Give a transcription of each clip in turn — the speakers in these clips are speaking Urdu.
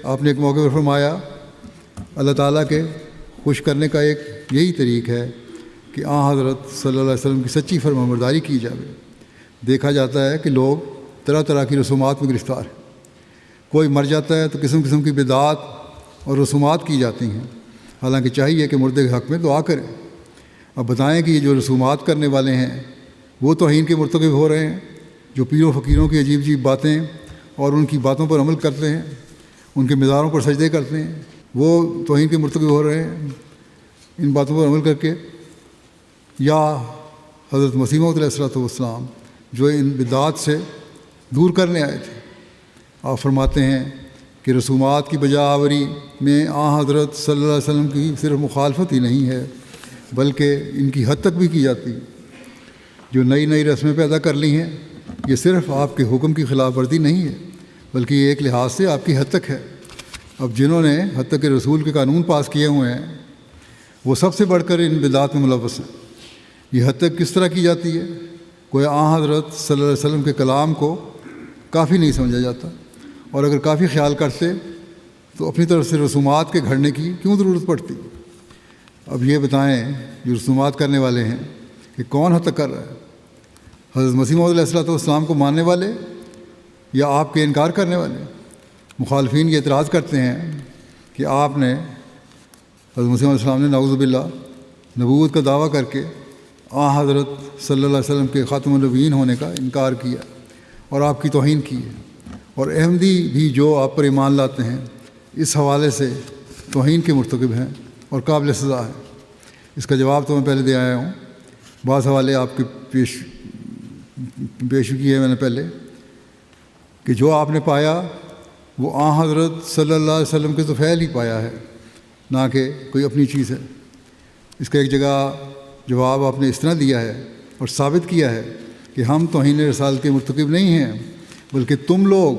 آپ نے ایک موقع پر فرمایا اللہ تعالیٰ کے خوش کرنے کا ایک یہی طریق ہے کہ حضرت صلی اللہ علیہ وسلم کی سچی فرمانبرداری کی جائے۔ دیکھا جاتا ہے کہ لوگ طرح طرح کی رسومات میں گرفتار ہیں۔ کوئی مر جاتا ہے تو قسم قسم کی بدعات اور رسومات کی جاتی ہیں، حالانکہ چاہیے کہ مردے کے حق میں دعا کریں۔ اب بتائیں کہ یہ جو رسومات کرنے والے ہیں وہ توہین کے مرتکب ہو رہے ہیں، جو پیروں فقیروں کی عجیب عجیب باتیں اور ان کی باتوں پر عمل کرتے ہیں، ان کے مزاروں پر سجدے کرتے ہیں، وہ توہین کے مرتکب ہو رہے ہیں ان باتوں پر عمل کر کے، یا حضرت مسیح موعود علیہ السلام جو ان بدعات سے دور کرنے آئے تھے۔ آپ فرماتے ہیں کہ رسومات کی بجا آوری میں حضرت صلی اللہ علیہ وسلم کی صرف مخالفت ہی نہیں ہے بلکہ ان کی حد تک بھی کی جاتی ہے۔ جو نئی نئی رسمیں پیدا کر لی ہیں یہ صرف آپ کے حکم کی خلاف ورزی نہیں ہے بلکہ یہ ایک لحاظ سے آپ کی حد تک ہے۔ اب جنہوں نے حد تک رسول کے قانون پاس کیے ہوئے ہیں وہ سب سے بڑھ کر ان بدعات میں ملوث ہیں۔ یہ حد تک کس طرح کی جاتی ہے؟ کوئی حضرت صلی اللہ علیہ وسلم کے کلام کو کافی نہیں سمجھا جاتا، اور اگر کافی خیال کرتے تو اپنی طرف سے رسومات کے گھڑنے کی کیوں ضرورت پڑتی؟ اب یہ بتائیں جو رسومات کرنے والے ہیں کہ کون حد تک کر رہا ہے؟ حضرت مسیح موعود علیہ السلام کو ماننے والے یا آپ کے انکار کرنے والے؟ مخالفین یہ اعتراض کرتے ہیں کہ آپ نے حضرت مسیح علیہ السلام نے نعوذ باللہ نبوت کا دعویٰ کر کے حضرت صلی اللہ علیہ وسلم کے خاتم النبیین ہونے کا انکار کیا اور آپ کی توہین کی ہے، اور احمدی بھی جو آپ پر ایمان لاتے ہیں اس حوالے سے توہین کے مرتکب ہیں اور قابل سزا ہیں۔ اس کا جواب تو میں پہلے دے آیا ہوں، بعض حوالے آپ کے پیش کیے ہیں میں نے پہلے، کہ جو آپ نے پایا وہ حضرت صلی اللہ علیہ وسلم کے طفیل ہی پایا ہے، نہ کہ کوئی اپنی چیز ہے۔ اس کا ایک جگہ جواب آپ نے اس طرح دیا ہے اور ثابت کیا ہے کہ ہم توہین رسالت کے مرتکب نہیں ہیں بلکہ تم لوگ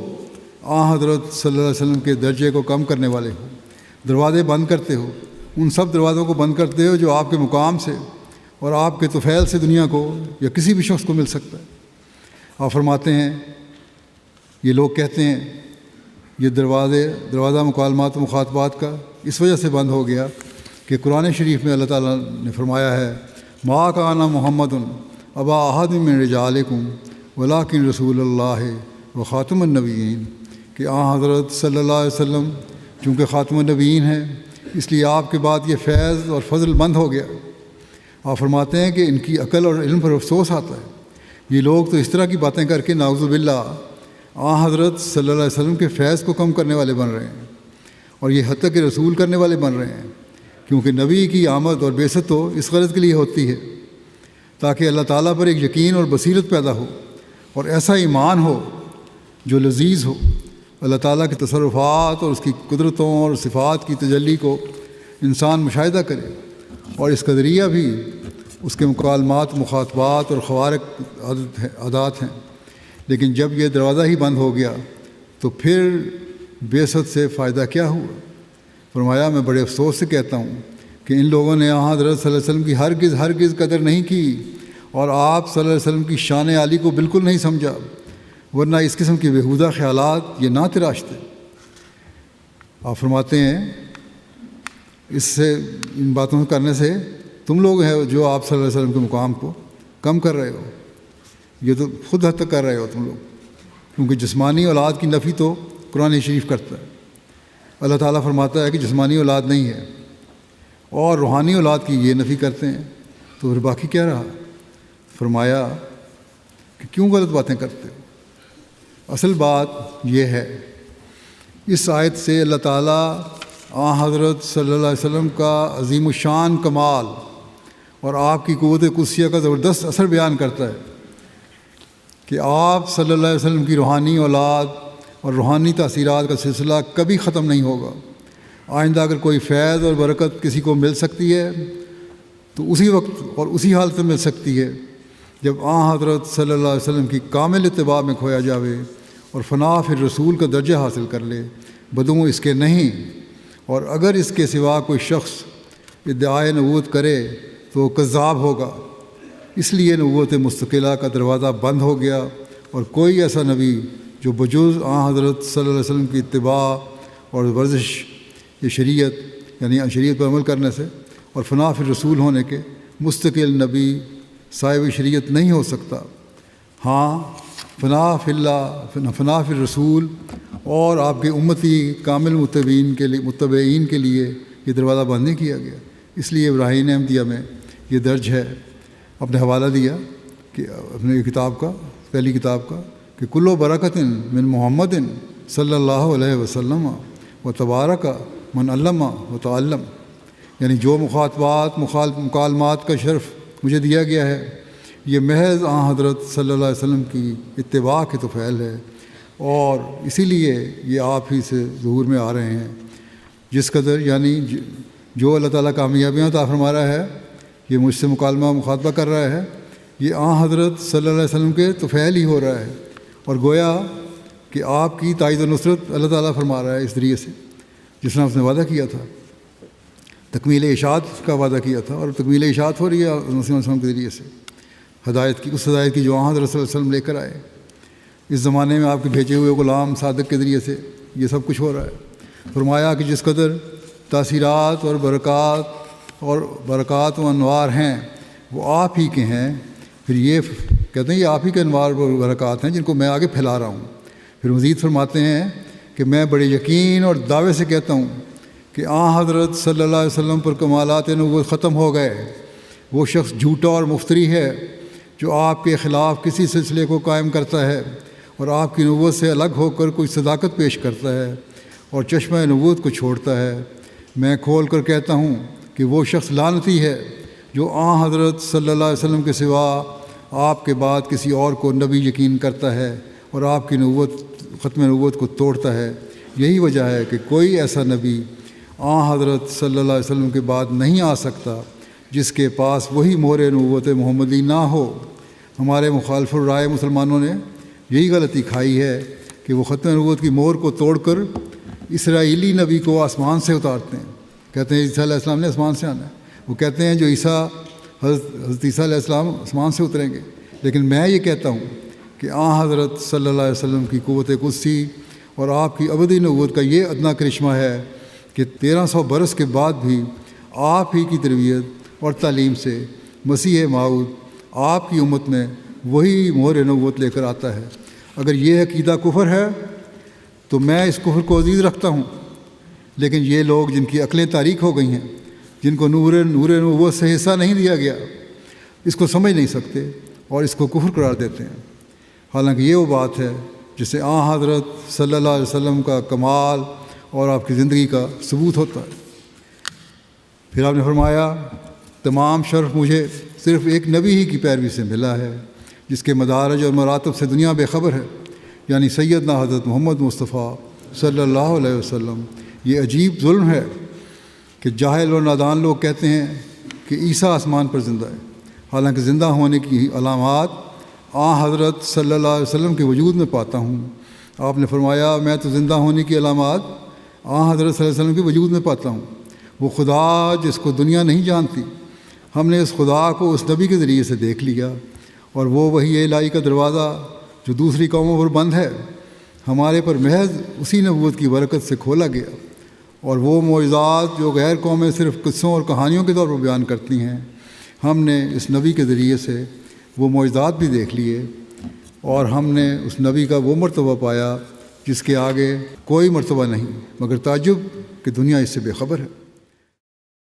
حضرت صلی اللہ علیہ وسلم کے درجے کو کم کرنے والے ہو، دروازے بند کرتے ہو، ان سب دروازوں کو بند کرتے ہو جو آپ کے مقام سے اور آپ کے طفیل سے دنیا کو یا کسی بھی شخص کو مل سکتا ہے۔ آپ فرماتے ہیں یہ لوگ کہتے ہیں یہ دروازہ مکالمات و مخاطبات کا اس وجہ سے بند ہو گیا کہ قرآن شریف میں اللہ تعالیٰ نے فرمایا ہے ما کان محمد ابا احد من رجالکم ولکن رسول اللہ و خاتم النبیین، کہ حضرت صلی اللہ علیہ وسلم چونکہ خاتم النبیین ہیں اس لیے آپ کے بعد یہ فیض اور فضل بند ہو گیا۔ آپ فرماتے ہیں کہ ان کی عقل اور علم پر افسوس آتا ہے، یہ لوگ تو اس طرح کی باتیں کر کے نعوذ باللہ حضرت صلی اللہ علیہ وسلم کے فیض کو کم کرنے والے بن رہے ہیں اور یہ حد تک کہ رسول کرنے والے بن رہے ہیں، کیونکہ نبی کی آمد اور بعثت تو اس غرض کے لیے ہوتی ہے تاکہ اللہ تعالیٰ پر ایک یقین اور بصیرت پیدا ہو اور ایسا ایمان ہو جو لذیذ ہو، اللہ تعالیٰ کے تصرفات اور اس کی قدرتوں اور صفات کی تجلی کو انسان مشاہدہ کرے، اور اس کا ذریعہ بھی اس کے مکالمات، مخاطبات اور خوارق عادات ہیں۔ لیکن جب یہ دروازہ ہی بند ہو گیا تو پھر بعثت سے فائدہ کیا ہوا؟ فرمایا میں بڑے افسوس سے کہتا ہوں کہ ان لوگوں نے حضرت صلی اللہ علیہ وسلم کی ہرگز قدر نہیں کی اور آپ صلی اللہ علیہ وسلم کی شان عالی کو بالکل نہیں سمجھا، ورنہ اس قسم کے بیہودہ خیالات یہ نہ تراشتے۔ آپ فرماتے ہیں اس سے ان باتوں کرنے سے تم لوگ ہیں جو آپ صلی اللہ علیہ وسلم کے مقام کو کم کر رہے ہو، یہ تو خود حد تک کر رہے ہو تم لوگ، کیونکہ جسمانی اولاد کی نفی تو قرآن شریف کرتا ہے۔ اللہ تعالیٰ فرماتا ہے کہ جسمانی اولاد نہیں ہے، اور روحانی اولاد کی یہ نفی کرتے ہیں، تو پھر باقی کیا رہا؟ فرمایا کہ کیوں غلط باتیں کرتے ہو؟ اصل بات یہ ہے اس آیت سے اللہ تعالیٰ حضرت صلی اللہ علیہ وسلم کا عظیم الشان کمال اور آپ کی قوت قدسیہ کا زبردست اثر بیان کرتا ہے کہ آپ صلی اللہ علیہ وسلم کی روحانی اولاد اور روحانی تاثیرات کا سلسلہ کبھی ختم نہیں ہوگا۔ آئندہ اگر کوئی فیض اور برکت کسی کو مل سکتی ہے تو اسی وقت اور اسی حالت میں مل سکتی ہے جب حضرت صلی اللہ علیہ وسلم کی کامل اتباع میں کھویا جاوے اور فنا فی الرسول کا درجہ حاصل کر لے، بدوں اس کے نہیں۔ اور اگر اس کے سوا کوئی شخص ادعائے نبوت کرے تو وہ کذاب ہوگا، اس لیے نبوت مستقلہ کا دروازہ بند ہو گیا، اور کوئی ایسا نبی جو بجز حضرت صلی اللہ علیہ وسلم کی اتباع اور ورزش یہ شریعت یعنی شریعت پر عمل کرنے سے اور فنا فی الرسول ہونے کے مستقل نبی صاحب شریعت نہیں ہو سکتا۔ ہاں فنا فی اللہ فنا فی الرسول اور آپ کے امتی کامل متبعین کے لیے یہ دروازہ بند نہیں کیا گیا۔ اس لیے ابراہیم احمدیہ میں یہ درج ہے، اپنے حوالہ دیا کہ اپنے کتاب کا پہلی کتاب کا کہ کلو برکت من محمد صلی اللہ علیہ وسلم و تبارک من علم و تعلم، یعنی جو مکالمات کا شرف مجھے دیا گیا ہے یہ محض حضرت صلی اللہ علیہ وسلم کی اتباع کے طفیل ہے، اور اسی لیے یہ آپ ہی سے ظہور میں آ رہے ہیں۔ جس قدر یعنی جو اللہ تعالیٰ کامیابیاں عطا فرما رہا ہے یہ مجھ سے مخاطبہ کر رہا ہے، یہ حضرت صلی اللہ علیہ وسلم کے طفیل ہی ہو رہا ہے، اور گویا کہ آپ کی تائید و نصرت اللہ تعالیٰ فرما رہا ہے اس ذریعے سے، جس طرح اس نے وعدہ کیا تھا، تکمیل اشاعت کا وعدہ کیا تھا، اور تکمیل اشاعت ہو رہی ہے رسول اللہ علیہ وسلم کے ذریعے سے، ہدایت کی، اس ہدایت کی جو حضرت صلی اللہ علیہ وسلم لے کر آئے۔ اس زمانے میں آپ کے بھیجے ہوئے غلام صادق کے ذریعے سے یہ سب کچھ ہو رہا ہے۔ فرمایا کہ جس قدر تاثیرات اور برکات و انوار ہیں وہ آپ ہی کے ہیں، پھر یہ کہتے ہیں یہ آپ ہی کے انوار و برکات ہیں جن کو میں آگے پھیلا رہا ہوں۔ پھر مزید فرماتے ہیں کہ میں بڑے یقین اور دعوے سے کہتا ہوں کہ حضرت صلی اللہ علیہ وسلم پر کمالات نبوت ختم ہو گئے۔ وہ شخص جھوٹا اور مفتری ہے جو آپ کے خلاف کسی سلسلے کو قائم کرتا ہے اور آپ کی نبوت سے الگ ہو کر کوئی صداقت پیش کرتا ہے اور چشمہ نبوت کو چھوڑتا ہے۔ میں کھول کر کہتا ہوں کہ وہ شخص لعنتی ہے جو حضرت صلی اللہ علیہ وسلم کے سوا آپ کے بعد کسی اور کو نبی یقین کرتا ہے اور آپ کی ختم نبوت کو توڑتا ہے۔ یہی وجہ ہے کہ کوئی ایسا نبی حضرت صلی اللہ علیہ وسلم کے بعد نہیں آ سکتا جس کے پاس وہی مہر نبوت محمدی نہ ہو۔ ہمارے مخالف الرائے مسلمانوں نے یہی غلطی کھائی ہے کہ وہ ختم نبوت کی مہر کو توڑ کر اسرائیلی نبی کو آسمان سے اتارتے ہیں، کہتے ہیں عیسیٰ علیہ السلام نے آسمان سے آنا ہے۔ وہ کہتے ہیں جو حضرت عیسیٰ علیہ السلام آسمان سے اتریں گے، لیکن میں یہ کہتا ہوں کہ حضرت صلی اللہ علیہ وسلم کی قوت قدسی اور آپ کی ابدی نبوت کا یہ ادنا کرشمہ ہے کہ 1300 برس کے بعد بھی آپ ہی کی تربیت اور تعلیم سے مسیح موعود آپ کی امت میں وہی مہر نبوت لے کر آتا ہے۔ اگر یہ عقیدہ کفر ہے تو میں اس کفر کو عزیز رکھتا ہوں، لیکن یہ لوگ جن کی عقلیں تاریک ہو گئی ہیں، جن کو نور نبوت سے حصہ نہیں دیا گیا، اس کو سمجھ نہیں سکتے اور اس کو کفر قرار دیتے ہیں، حالانکہ یہ وہ بات ہے جسے حضرت صلی اللہ علیہ وسلم کا کمال اور آپ کی زندگی کا ثبوت ہوتا ہے۔ پھر آپ نے فرمایا تمام شرف مجھے صرف ایک نبی ہی کی پیروی سے ملا ہے جس کے مدارج اور مراتب سے دنیا بے خبر ہے، یعنی سیدنا حضرت محمد مصطفیٰ صلی اللہ علیہ وسلم۔ یہ عجیب ظلم ہے کہ جاہل اور نادان لوگ کہتے ہیں کہ عیسیٰ آسمان پر زندہ ہے، حالانکہ زندہ ہونے کی علامات حضرت صلی اللہ علیہ وسلم کے وجود میں پاتا ہوں۔ آپ نے فرمایا میں تو زندہ ہونے کی علامات حضرت صلی اللہ علیہ وسلم کے وجود میں پاتا ہوں۔ وہ خدا جس کو دنیا نہیں جانتی، ہم نے اس خدا کو اس نبی کے ذریعے سے دیکھ لیا، اور وہ وحی الہی کا دروازہ جو دوسری قوموں پر بند ہے ہمارے پر محض اسی نبوت کی برکت سے کھولا گیا، اور وہ معجزات جو غیر قومیں صرف قصوں اور کہانیوں کے طور پر بیان کرتی ہیں، ہم نے اس نبی کے ذریعے سے وہ معجزات بھی دیکھ لیے، اور ہم نے اس نبی کا وہ مرتبہ پایا جس کے آگے کوئی مرتبہ نہیں، مگر تعجب کہ دنیا اس سے بے خبر ہے۔